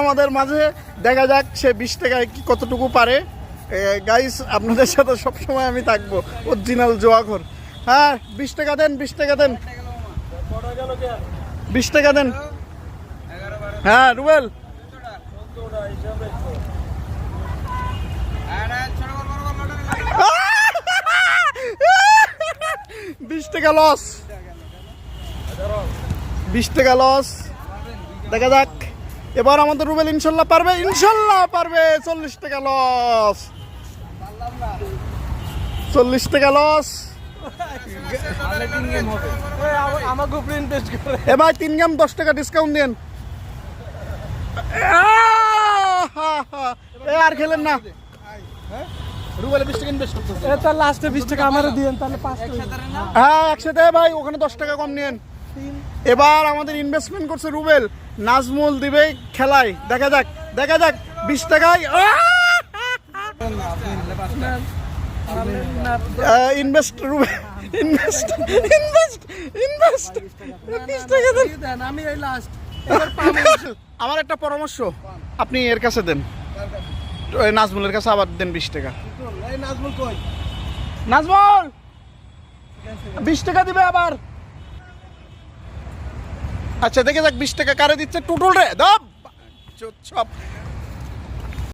আমাদের মাঝে, দেখা যাক সে 20 টাকায় কি কতটুকু পারে। গাইস, আপনাদের সাথে সবসময় আমি থাকবো, অরিজিনাল জোয়াঘর। হ্যাঁ, 20 টাকা দেন, 20 টাকা দেন, 20 টাকা দেন। হ্যাঁ রুবেল, 20 টাকা লস, 20 টাকা লস। দেখা যাক এবার আমাদের রুবেল ইনশাল্লাহ পারবে, ইনশাল্লাহ পারবে। 40 টাকা লস, 40 টাকা লস। এবার 3 গেম 10 টাকা ডিসকাউন্ট দেন। আর খেলেন না, রুবেল 20 টাকা ইনভেস্ট করতেছে। এটা লাস্টে 20 টাকা আমারও দিয়েন, তাহলে 5 টাকা। হ্যাঁ একসাথে ভাই, ওখানে 10 টাকা কম নিয়েন। এবার আমাদের ইনভেস্টমেন্ট করছে রুবেল, নাজমুল দিবে খেলায়। দেখা যাক, দেখা যাক 20 টাকায় invest Rubel, invest invest invest 20 টাকা দেন। আমি এই লাস্ট আমার একটা পরামর্শ, আপনি এর কাছে দেন, নাজমুলের কাছে আবার দেন 20 টাকা। নাজমুল কই? নাজমুল 20 টাকা দিবে আবার। আচ্ছা দেখে যাক 20 টাকা কারে দিচ্ছে। টুটুল রে দাও সব।